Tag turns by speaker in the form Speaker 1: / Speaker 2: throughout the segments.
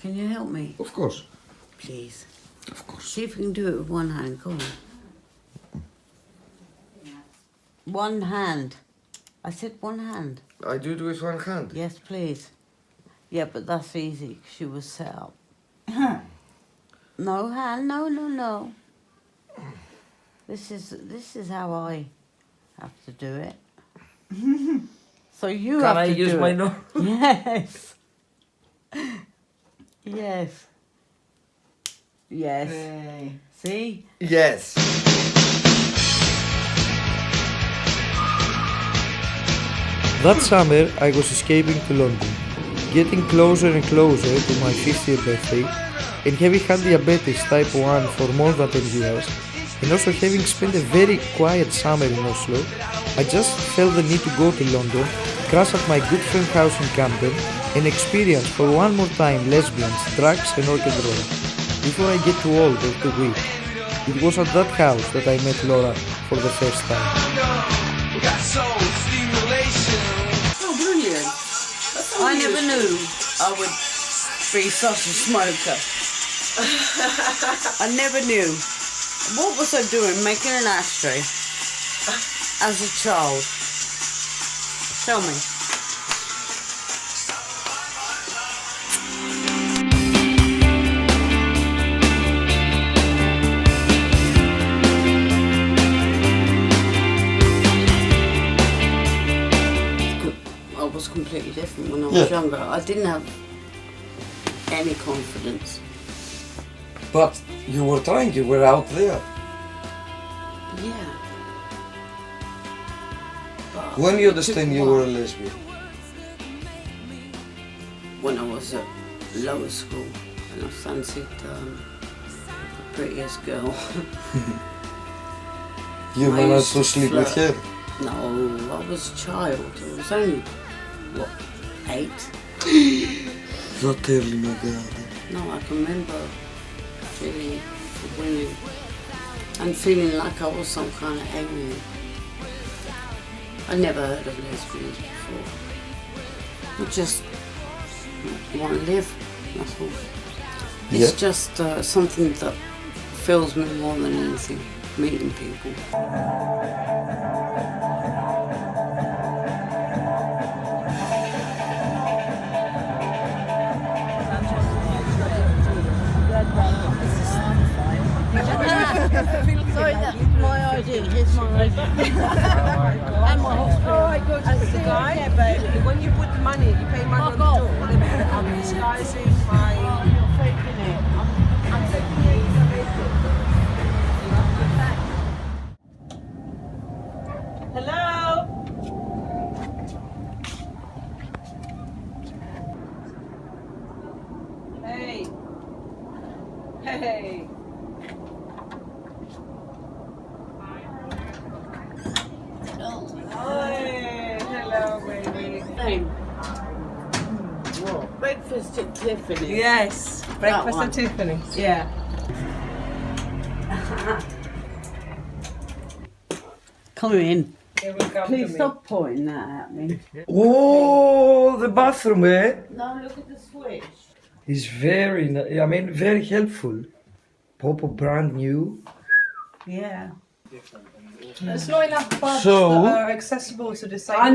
Speaker 1: Can you help me?
Speaker 2: Of course.
Speaker 1: Please.
Speaker 2: Of course.
Speaker 1: See if you can do it with one hand. Go on. One hand. I said one hand.
Speaker 2: I do it with one hand.
Speaker 1: Yes, please. Yeah, but that's easy. She was set up. No hand. No. This is how I have to do it. So you
Speaker 2: Can
Speaker 1: have
Speaker 2: I
Speaker 1: to
Speaker 2: use
Speaker 1: do
Speaker 2: my
Speaker 1: it.
Speaker 2: nose?
Speaker 1: Yes. Yes. Yes.
Speaker 3: Hey.
Speaker 1: See?
Speaker 2: Yes.
Speaker 4: That summer, I was escaping to London, getting closer and closer to my 50th birthday, and having had diabetes type 1 for more than 10 years, and also having spent a very quiet summer in Oslo, I just felt the need to go to London, crash at my good friend's house in Camden, and experience for one more time lesbians, drugs and rock and roll, before I get too old or too weak. It was at that house that I met Laura for the first time.
Speaker 1: Oh, brilliant. I never knew I would be such a smoker. I never knew. What was I doing making an ashtray as a child? Tell me. I was completely different when I was younger. I didn't have any confidence.
Speaker 2: But you were trying, you were out there.
Speaker 1: Yeah. But
Speaker 2: When you
Speaker 1: it
Speaker 2: understand
Speaker 1: took
Speaker 2: you
Speaker 1: a
Speaker 2: were a
Speaker 1: while.
Speaker 2: lesbian?
Speaker 1: When I was at lower school and I fancied the prettiest girl.
Speaker 2: You
Speaker 1: I
Speaker 2: managed
Speaker 1: used
Speaker 2: to
Speaker 1: to
Speaker 2: sleep with
Speaker 1: flirt.
Speaker 2: her?
Speaker 1: No, I was a child. I was only, what, 8?
Speaker 2: That early, my God.
Speaker 1: No, I can remember feeling for women and feeling like I was some kind of alien. I never heard of lesbians before. I just want to live, that's all. It's just something that fills me more than anything, meeting people. Sorry, that's my ID. Here's my ID. And my hospital.
Speaker 5: Oh my God, that's the guy. Yeah, but when you put the money, you pay money on the door. They put it on disguising my.
Speaker 1: You're faking it.
Speaker 5: I'm taking it. Hello. Hey. Hey. Hi. Hello, baby.
Speaker 1: Name? Breakfast at Tiffany's.
Speaker 5: Yes, breakfast
Speaker 1: one.
Speaker 5: at Tiffany's. Yeah.
Speaker 1: Come in.
Speaker 5: They will come
Speaker 1: Please
Speaker 5: to me.
Speaker 1: stop pointing that at me.
Speaker 4: Oh, the bathroom, eh?
Speaker 1: No, look at the switch.
Speaker 4: Is very, I mean, very helpful. Popo brand new.
Speaker 1: Yeah.
Speaker 3: There's not enough bars
Speaker 4: So-
Speaker 3: that are accessible to disabled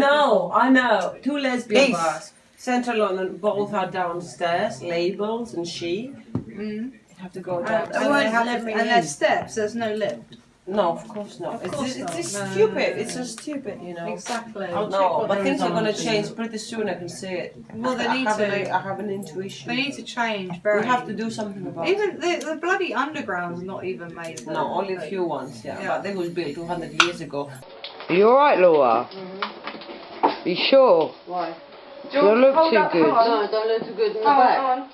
Speaker 5: I know. 2 lesbian
Speaker 3: Ace.
Speaker 5: bars. Central London, both are downstairs, labels and she. You have to go down.
Speaker 3: people. And there's steps, there's no lift.
Speaker 5: No, of course not.
Speaker 3: course not.
Speaker 5: It's
Speaker 3: No,
Speaker 5: stupid.
Speaker 3: no,
Speaker 5: It's just stupid, you know.
Speaker 3: Exactly.
Speaker 5: No, but things are going to change pretty soon. I can see it.
Speaker 3: Well, they
Speaker 5: I
Speaker 3: need
Speaker 5: have
Speaker 3: to.
Speaker 5: I have an intuition.
Speaker 3: They need to change very.
Speaker 5: We have to do something about it.
Speaker 3: Even the bloody underground's not even made.
Speaker 5: No, only a few ones, yeah. But they was built 200 years ago.
Speaker 1: Are you alright, Laura? Are you sure?
Speaker 5: Why?
Speaker 1: You don't look too good. No, don't look too good in the back.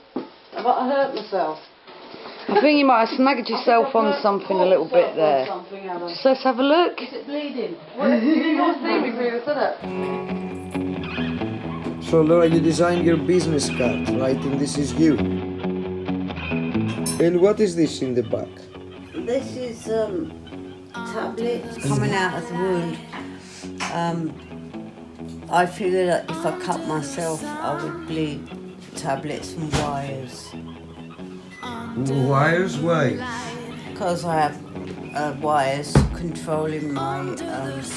Speaker 1: Have I hurt myself? I think you might have snagged yourself on something a little bit there. Just let's have a look. Is it bleeding? What, you got to see before you said it.
Speaker 2: So Laura, you designed your business card, writing "This is you." And what is this in the back?
Speaker 1: This is tablets coming out of the wound. I figured that if I cut myself, I would bleed tablets and wires.
Speaker 2: Wires? Why?
Speaker 1: Because I have wires controlling my legs,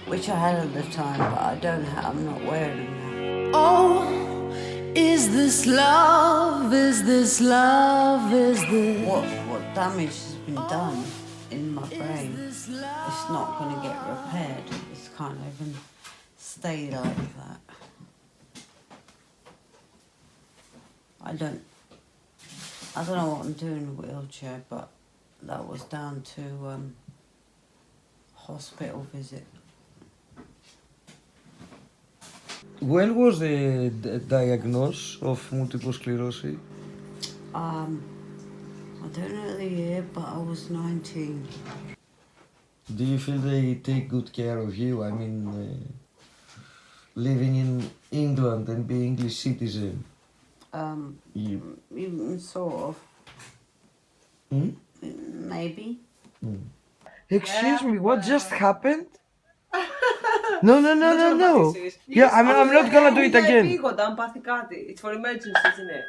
Speaker 1: which I had at the time, but I don't have. I'm not wearing them now.
Speaker 6: Oh, is this love? Is this love? Is this?
Speaker 1: What damage has been done in my brain? It's not going to get repaired. It's kind of going to stay like that. I don't know what I'm doing in a wheelchair, but that was down to hospital visit.
Speaker 2: When was the diagnosis of multiple sclerosis?
Speaker 1: I don't know the year, but I was 19.
Speaker 2: Do you feel they take good care of you? I mean, living in England and being English citizen.
Speaker 1: Sort of. Maybe.
Speaker 4: Excuse me, what just happened? No. Yeah, I'm not gonna do it again.
Speaker 5: It's for emergencies, isn't it?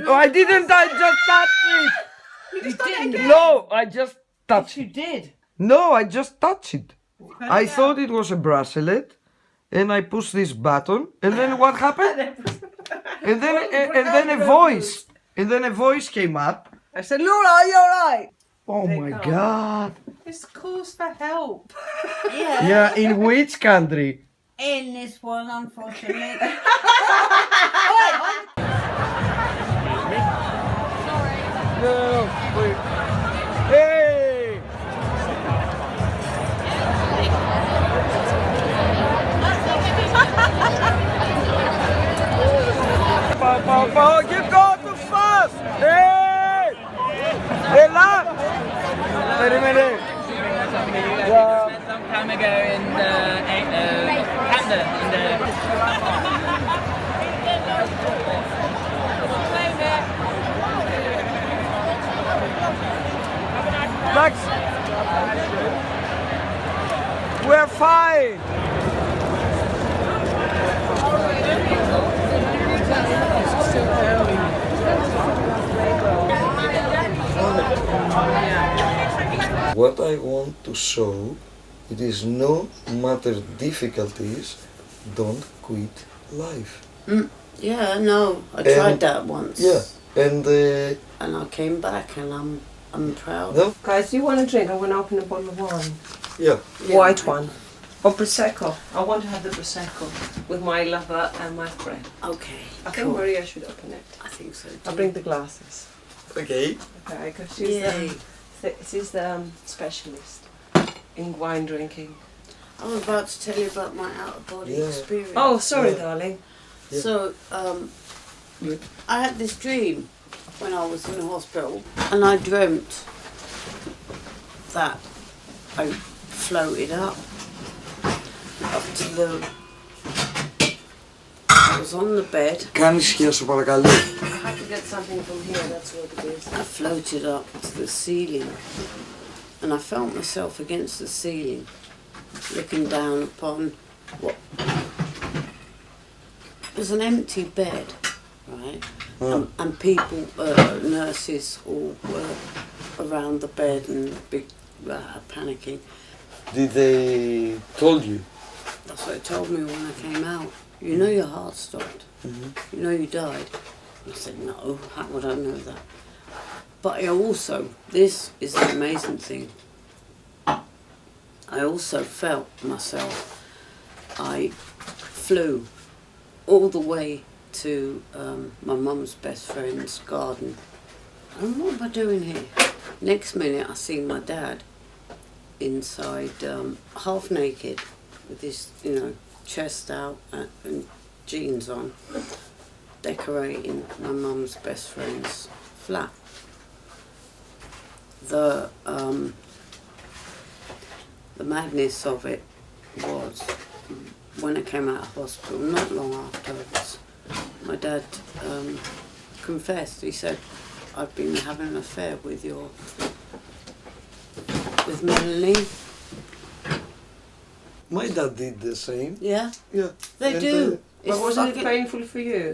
Speaker 4: No, I didn't. I just touched it.
Speaker 5: You didn't.
Speaker 4: No, I just touched
Speaker 5: You
Speaker 4: it.
Speaker 5: did.
Speaker 4: No, I just touched it. I thought it was a bracelet, and I pushed this button, and then what happened? And then a voice came up.
Speaker 5: I said, Laura, are you alright?
Speaker 4: Oh my God!
Speaker 3: It's calls for help.
Speaker 1: Yeah.
Speaker 4: Yeah, in which country?
Speaker 1: In this one, unfortunately.
Speaker 4: No, wait. Hey! You go too fast! Hey! Έλα! Περίμενε.
Speaker 7: Some time ago in Canada, in the
Speaker 4: Max! We're fine!
Speaker 2: What I want to show, it is no matter difficulties, don't quit life.
Speaker 1: Yeah, no, I tried that once.
Speaker 2: Yeah, and
Speaker 1: I came back, and I'm proud.
Speaker 2: no,
Speaker 5: Guys, do you want a drink? I'm going to open a bottle of wine.
Speaker 2: yeah.
Speaker 5: White one. Or Prosecco. I want to have the Prosecco with my lover and my friend.
Speaker 1: Okay,
Speaker 5: I think Maria should open it.
Speaker 1: I think so too.
Speaker 5: I'll bring the glasses.
Speaker 2: Okay.
Speaker 5: Okay, because
Speaker 1: Yay.
Speaker 5: she's the specialist in wine drinking.
Speaker 1: I was about to tell you about my out-of-body
Speaker 2: Yeah.
Speaker 1: experience.
Speaker 5: Oh, sorry,
Speaker 2: Yeah.
Speaker 5: darling.
Speaker 2: Yeah.
Speaker 1: So, I had this dream when I was in the hospital, and I dreamt that I floated up to the... I was on the bed.
Speaker 2: Κάνει ησυχία σου παρακαλώ.
Speaker 5: I have to get something from here, that's what it is.
Speaker 1: I floated up to the ceiling, and I felt myself against the ceiling, looking down upon what was an empty bed, right? And people, nurses, all were around the bed and big panicking.
Speaker 2: Did they told you?
Speaker 1: That's what they told me when I came out. You know your heart stopped. You know you died. I said, no, how would I know that? But I also, this is the amazing thing, I also felt myself, I flew all the way to my mum's best friend's garden. And what am I doing here? Next minute I see my dad inside, half naked, with his, chest out and jeans on, decorating my mum's best friend's flat. The madness of it was when I came out of hospital, not long afterwards, my dad confessed. He said, I've been having an affair with Melanie.
Speaker 2: My dad did the same.
Speaker 1: Yeah,
Speaker 2: Yeah.
Speaker 1: they
Speaker 2: And,
Speaker 1: do.
Speaker 5: But wasn't it
Speaker 1: fucking-
Speaker 5: painful for you?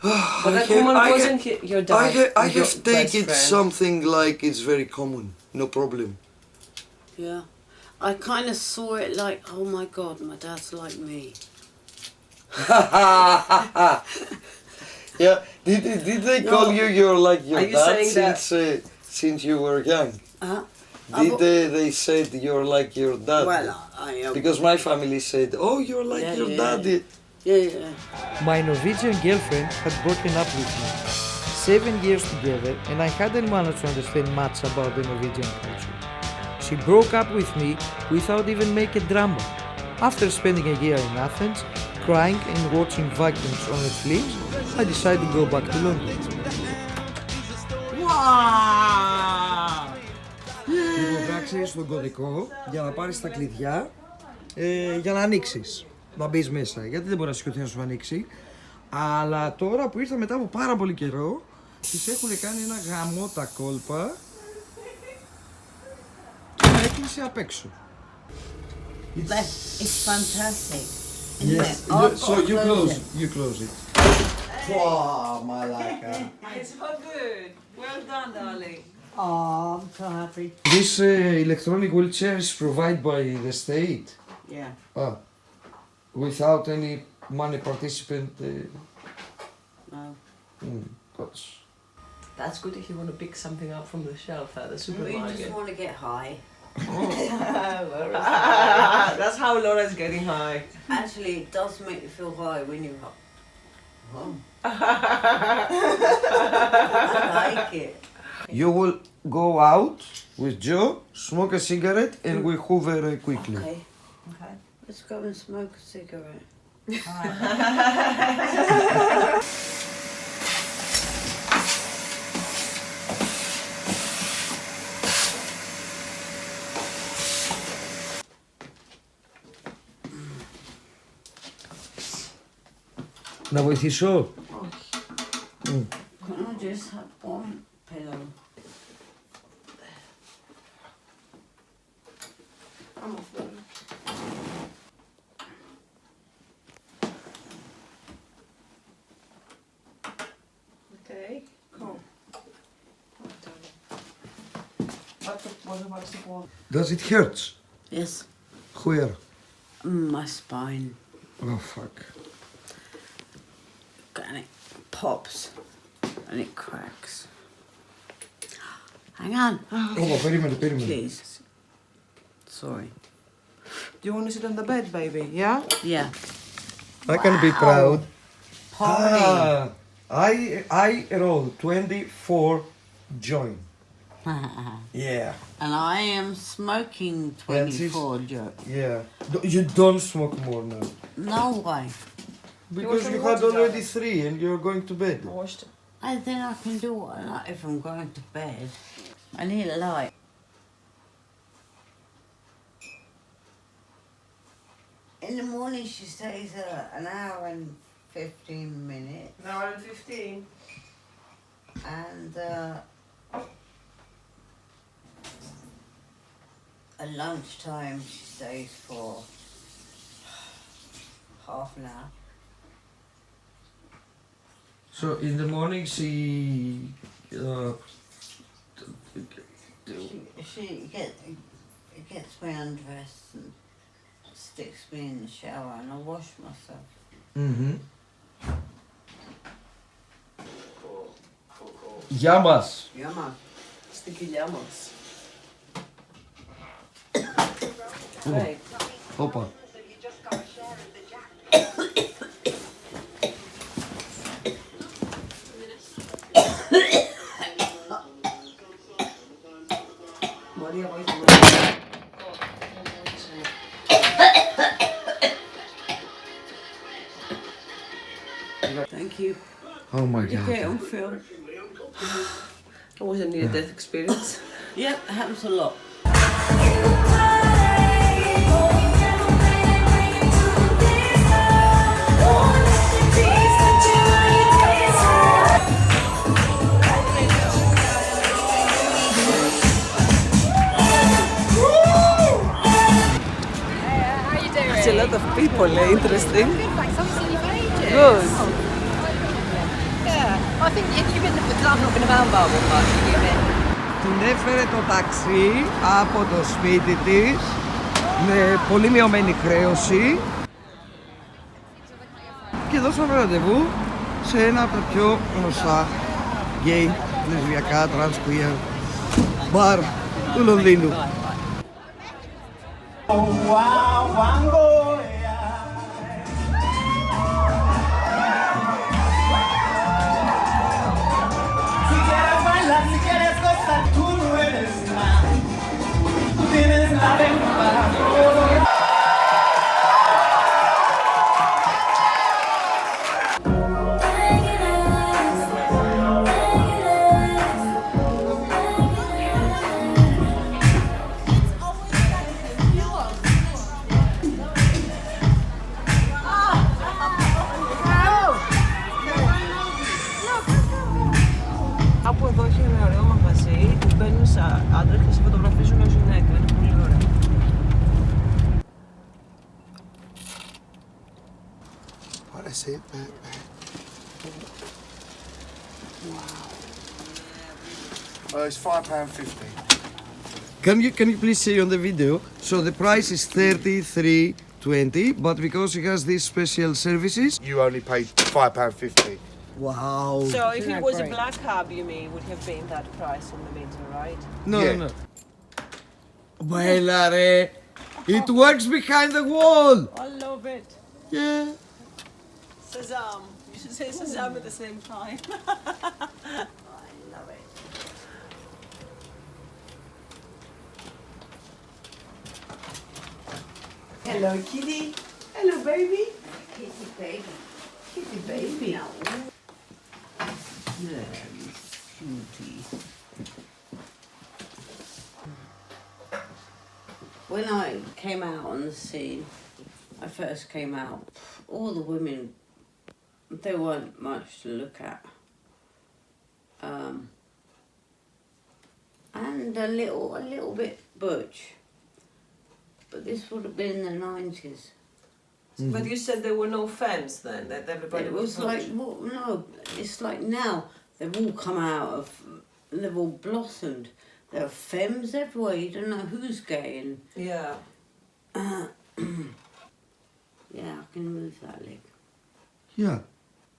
Speaker 2: I
Speaker 5: But that
Speaker 2: have-
Speaker 5: woman
Speaker 2: I have-
Speaker 5: wasn't your dad.
Speaker 2: I
Speaker 5: your
Speaker 2: have
Speaker 5: best
Speaker 2: taken
Speaker 5: friend.
Speaker 2: something like it's very common, no problem.
Speaker 1: Yeah. I kind of saw it like, oh my God, my dad's like me.
Speaker 2: Yeah, did they call
Speaker 1: No.
Speaker 2: you your like your
Speaker 5: Are you
Speaker 2: dad
Speaker 5: saying that-
Speaker 2: since you were young?
Speaker 1: Uh-huh.
Speaker 2: Did they said you're like your dad?
Speaker 1: Well, I
Speaker 2: Because my family said, oh, you're like
Speaker 1: Yeah,
Speaker 2: your
Speaker 1: yeah.
Speaker 2: daddy.
Speaker 1: yeah.
Speaker 4: My Norwegian girlfriend had broken up with me. 7 years together, and I hadn't managed to understand much about the Norwegian culture. She broke up with me without even making drama. After spending a year in Athens, crying and watching Vikings on Netflix, I decided to go back to London. Λοιπόν, πρέπει να ξέρεις τον κωδικό για να πάρεις τα κλειδιά για να ανοίξεις, να μπεις μέσα. Γιατί δεν μπορεί να σηκωθεί να σου ανοίξει. Αλλά τώρα που ήρθα μετά από πάρα πολύ καιρό, τις έχουν κάνει ένα γαμό τα κόλπα και με έκλεισε απ' έξω.
Speaker 1: It's fantastic.
Speaker 4: Yes. So you close it. Wow, μαλάκα.
Speaker 5: It's so good. Well done, darling.
Speaker 1: Oh, I'm so happy.
Speaker 2: This electronic wheelchair is provided by the state.
Speaker 1: Yeah.
Speaker 2: Without any money participant.
Speaker 1: No.
Speaker 5: That's good if you want to pick something up from the shelf at the
Speaker 1: We
Speaker 5: supermarket.
Speaker 1: just want to get high.
Speaker 5: That's how Laura's getting high.
Speaker 1: Actually, it does make you feel high when you're up. I like it.
Speaker 2: You will go out with Joe, smoke a cigarette, and we hoover quickly.
Speaker 1: Okay. Okay. Let's go and smoke a cigarette.
Speaker 2: Να βοηθήσω.
Speaker 1: Can I just have one pillow?
Speaker 5: I'm off then. Okay, cool. What's the point?
Speaker 2: Does it hurt?
Speaker 1: Yes.
Speaker 2: Where?
Speaker 1: My spine.
Speaker 2: Oh fuck.
Speaker 1: And it pops. And it cracks. Hang on.
Speaker 2: Ω, περίμενε.
Speaker 1: Please. Sorry.
Speaker 3: Do you want to sit on the bed, baby? Yeah?
Speaker 1: Yeah.
Speaker 2: I can be proud.
Speaker 1: Party.
Speaker 2: I roll 24 joint. Yeah.
Speaker 1: And I am smoking
Speaker 2: Francis?
Speaker 1: 24, Joe.
Speaker 2: Yeah. You don't smoke more now.
Speaker 1: No way.
Speaker 2: Because you had already 3 and you're going to bed.
Speaker 5: I washed it.
Speaker 1: I think I can do what I like if I'm going to bed. I need a light. In the morning she stays an hour and 15 minutes.
Speaker 5: An hour and 15.
Speaker 1: And at lunchtime she stays for half an hour.
Speaker 2: So in the morning she
Speaker 1: She gets me undressed and sticks me in the shower and I wash myself.
Speaker 2: Γεια μας.
Speaker 1: Yeah, man.
Speaker 5: Στην κοιλιά μας.
Speaker 2: Hey. Όπα.
Speaker 5: Μαρία, βοήθαμε.
Speaker 1: Thank you.
Speaker 2: Oh my
Speaker 1: You get
Speaker 2: god.
Speaker 1: on film.
Speaker 5: It was a near-death experience.
Speaker 1: Yep, it happens a lot.
Speaker 5: It's a lot of people.
Speaker 3: Πολύ interesting.
Speaker 8: Thanks, I haven't seen you for ages.
Speaker 3: Good.
Speaker 8: Yeah, I think you've been. I've not been around Barwell much. Have you been?
Speaker 3: Την έφερε το ταξί από το σπίτι της με πολύ μειωμένη χρέωση και δώσαμε ραντεβού σε ένα από τα πιο γνωστά γκέι, λεσβιακά, τρανς, queer μπαρ του Λονδίνου.
Speaker 5: Από εδώ έχει ένα ωραίο μαγαζί που μπαίνουν σαν άντρες και σε φωτογραφίζουν ως γυναίκα. Είναι πολύ ωραίο.
Speaker 9: Oh, that's it, man. Wow. It's £5.50.
Speaker 3: Can you please say on the video? So the price is $33.20, but because it has these special services.
Speaker 9: You only paid £5.50.
Speaker 3: Wow.
Speaker 5: So if it was a black cab, you mean, would have been that price on the meter, right?
Speaker 3: No,
Speaker 9: Yeah.
Speaker 3: no. Μπέλα ρε. It works behind the wall.
Speaker 5: I love it.
Speaker 3: Yeah.
Speaker 5: Shazam. You should say Shazam at the same time. I love it. Hello, kitty. Hello, baby. Kitty, baby. Kitty, baby.
Speaker 1: When I came out on the scene, I first came out, all the women, they weren't much to look at. And a little bit butch. But this would have been in the 90s.
Speaker 5: But you said there were no femmes then, that everybody
Speaker 1: It was like, well, no, it's like now, they've all come out of, they've all blossomed. There are femmes everywhere, you don't know who's gay. And
Speaker 5: Yeah.
Speaker 1: yeah, I can move that leg.
Speaker 3: Yeah.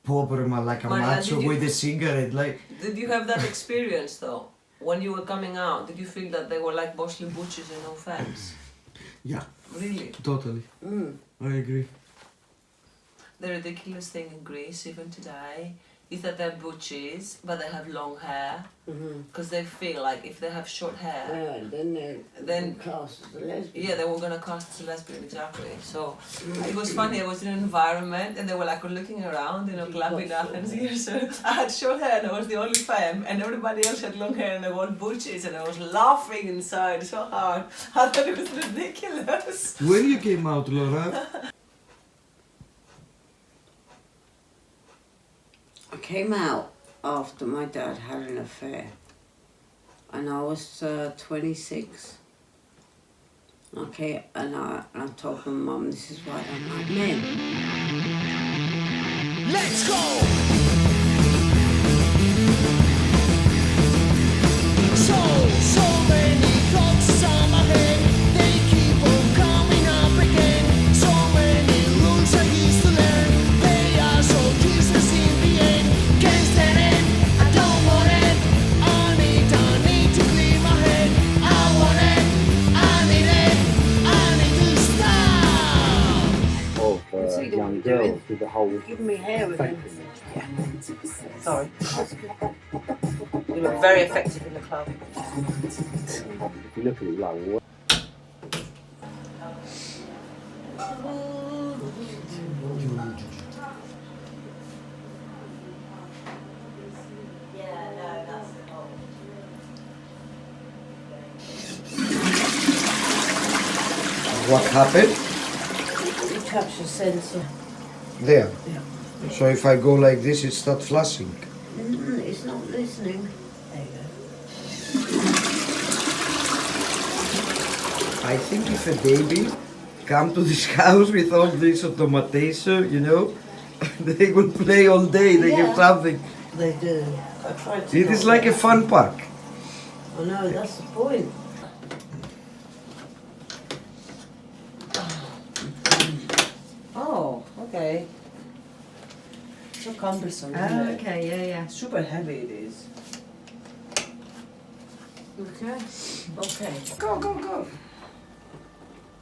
Speaker 3: Proper man like a
Speaker 5: Maria,
Speaker 3: macho
Speaker 5: did you-
Speaker 3: with a cigarette, like.
Speaker 5: Did you have that experience though? When you were coming out, did you feel that they were like mostly butches and no femmes?
Speaker 3: Yeah,
Speaker 5: Really?
Speaker 3: totally.
Speaker 1: Mm.
Speaker 3: I agree.
Speaker 5: The ridiculous thing in Greece, even today, is that they're butches, but they have long hair. Because they feel like if they have short hair,
Speaker 1: Then they're
Speaker 5: Then-
Speaker 1: cast as a lesbian.
Speaker 5: yeah, they were gonna cast as a lesbian, exactly. So it was funny. I was in an environment, and they were like looking around, you know, club in Athens. Here, so I had short hair, and I was the only femme, and everybody else had long hair, and they were butches, and I was laughing inside so hard. I thought it was ridiculous.
Speaker 3: When you came out, Laura?
Speaker 1: I came out after my dad had an affair, and I was 26. Okay, and I told my mum, this is why I don't like men.
Speaker 6: Let's go! So many thoughts on my head, they keep on coming up again. So many rules I used to learn, they are so useless in the end. Can't stand it, I don't want it, I need to clear my head. I want it, I need to stop.
Speaker 10: Of young girls with the whole
Speaker 1: Give me hair again.
Speaker 5: Sorry. You were very effective in the club.
Speaker 10: if you look at it like what
Speaker 3: What happened?
Speaker 1: You touch the sensor.
Speaker 3: There. So if I go like this, it starts flashing.
Speaker 1: It's not listening. There you go.
Speaker 3: I think if a baby come to this house with all this automation, you know, they will play all day, they have something.
Speaker 1: They do. I tried to.
Speaker 3: It is like a fun park.
Speaker 1: I know, that's the point.
Speaker 5: Oh, okay. So cumbersome, isn't it?
Speaker 8: Okay, yeah.
Speaker 5: Super heavy it is.
Speaker 1: Okay. Okay.
Speaker 5: Go, go, go.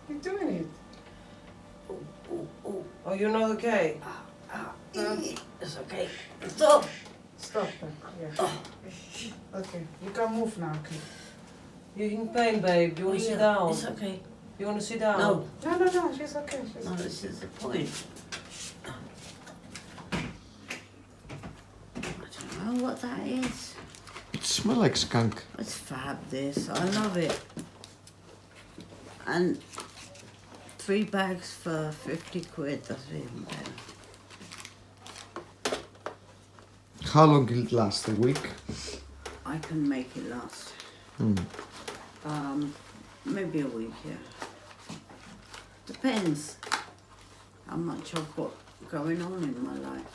Speaker 5: You're doing it. Oh, you're not okay?
Speaker 1: It's okay. Stop.
Speaker 5: Stop. Yeah. Okay, you can move now. Okay. You're in pain, babe. You want to sit down?
Speaker 1: It's okay.
Speaker 5: You want to sit down?
Speaker 1: No.
Speaker 5: No, she's okay.
Speaker 1: No, this is the point. I don't know what that is.
Speaker 2: It smells like skunk.
Speaker 1: It's fab, this. I love it. And 3 bags for 50 quid. That's even better.
Speaker 2: How long will it last? A week?
Speaker 1: I can make it last. Maybe a week, yeah. Depends how much I've got going on in my life.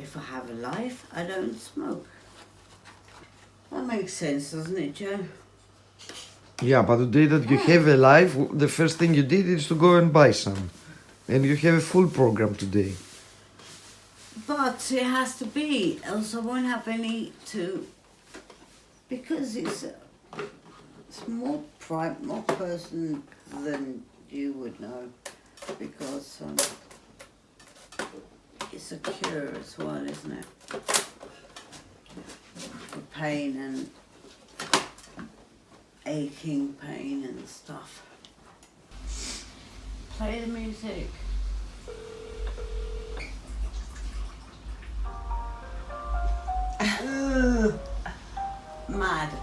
Speaker 1: If I have a life, I don't smoke. That makes sense, doesn't it, Joe?
Speaker 2: Yeah, but the day that you have a life, the first thing you did is to go and buy some. And you have a full program today.
Speaker 1: But it has to be, else I won't have any to... Because it's more private, more personal than you would know. Because it's a cure as well, isn't it? For pain and aching pain and stuff. Play the music.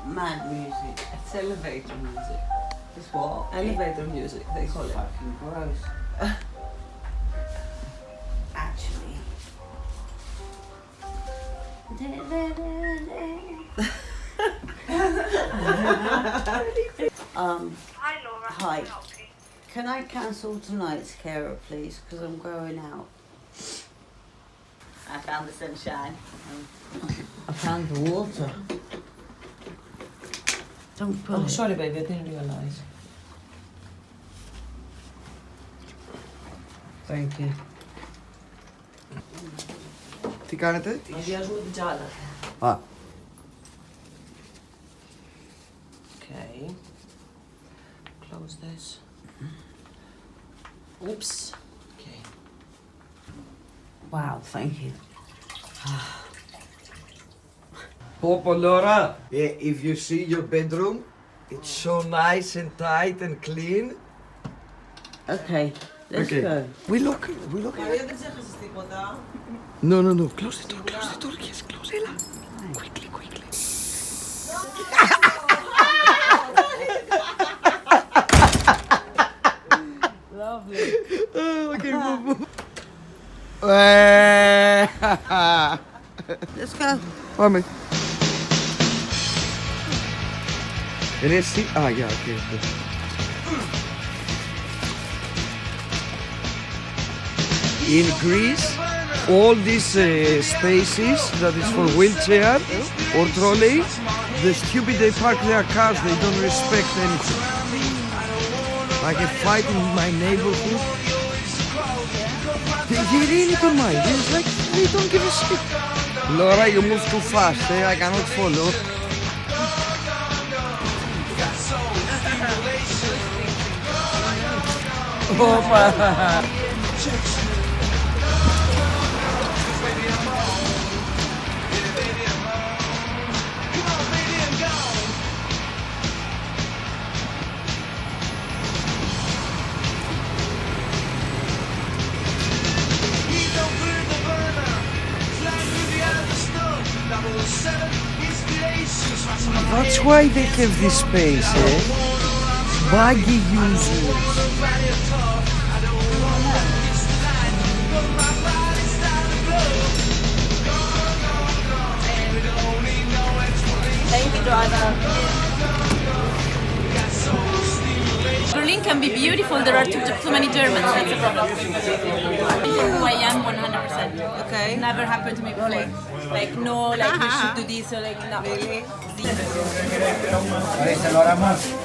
Speaker 1: Mad music.
Speaker 5: It's elevator music.
Speaker 1: It's what?
Speaker 5: Elevator music, they call it.
Speaker 1: Fucking gross. Actually.
Speaker 11: Hi Laura.
Speaker 1: Hi. Can I cancel tonight's carer, please? Because I'm going out.
Speaker 8: I found the sunshine.
Speaker 1: I found the water. Don't put
Speaker 5: Oh,
Speaker 1: it.
Speaker 5: sorry, baby, I didn't realize.
Speaker 1: Thank you.
Speaker 3: Τι κάνετε?
Speaker 5: Αδειάζουμε την τζάλα.
Speaker 3: Α,
Speaker 5: Okay. Close this. Oops. Okay.
Speaker 1: Wow, thank you.
Speaker 3: Popo Laura, if you see your bedroom, it's so nice and tight and clean.
Speaker 1: Okay, let's go.
Speaker 3: We look.
Speaker 5: Μαρία, δεν ξέχασες τίποτα.
Speaker 3: No. Close the door. Yes, close it. Quickly.
Speaker 1: Lovely.
Speaker 3: Okay, Popo.
Speaker 1: Let's go.
Speaker 3: Πάμε. And let's see. Yeah, okay. In Greece, all these spaces that is for wheelchair or trolley, the stupid they park their cars, they don't respect anything. Like a fight in my neighborhood. They really don't mind. It's like they don't give a shit. Laura, you move too fast. I cannot follow. Opa! That's why they have this space, Baggy users.
Speaker 8: Thank you, driver. Berlinka.
Speaker 11: can be beautiful. There are too many Germans. That's a problem. Who I am 100%.
Speaker 5: Okay.
Speaker 11: Never happened to me before. Like no, like we should do this or like no.
Speaker 5: Really?
Speaker 1: Okay, what about for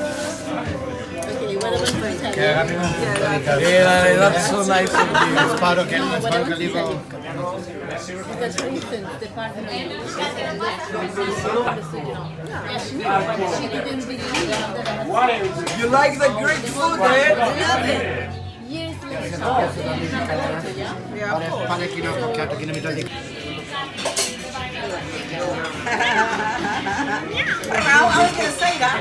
Speaker 3: Yeah, that's so nice of you.
Speaker 9: Sparo che arrivo.
Speaker 1: Because for instance, the partner she didn't believe that.
Speaker 3: You like the Greek food, eh?
Speaker 1: Years later.
Speaker 5: Yeah, of course.
Speaker 9: Parecchino peccato che non mi toglie.
Speaker 5: I was going to say that.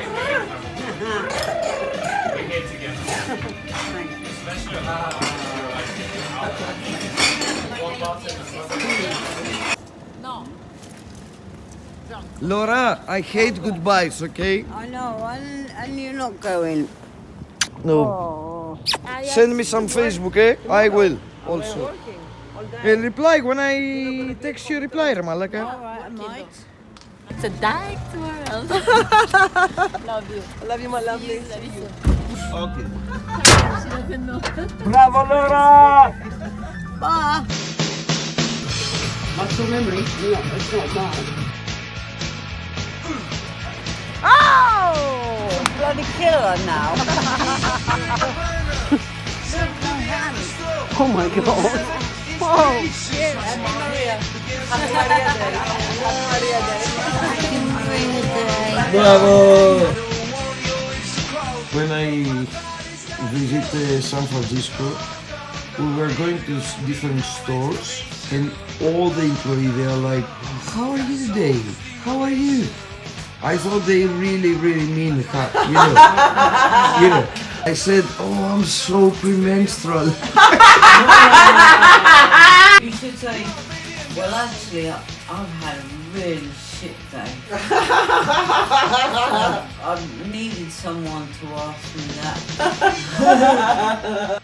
Speaker 11: No.
Speaker 3: Laura, I hate goodbyes, okay?
Speaker 12: I know, and you're not going.
Speaker 3: No. Send me some Facebook, eh? I will also. And reply when I text you. Reply, Malaka.
Speaker 12: Alright, I might.
Speaker 11: It's a direct world. Love you.
Speaker 5: I love you, my lovely.
Speaker 11: Love you so.
Speaker 3: Okay.
Speaker 11: She doesn't know.
Speaker 3: Bravo, Laura!
Speaker 12: Bye.
Speaker 1: Muscle memory? No, it's not bad.
Speaker 12: Oh! Bloody killer now.
Speaker 1: Oh my god.
Speaker 12: Oh, shit.
Speaker 5: Happy Maria. Happy Maria Day. Happy Maria Day.
Speaker 3: Bravo! When I visit San Francisco, we were going to different stores and all the employees, they are like, how are you today? How are you? I thought they really mean, you know. I said, oh, I'm so premenstrual.
Speaker 8: You should say, well, actually, I've had a really shit day. I've needed someone to ask me that.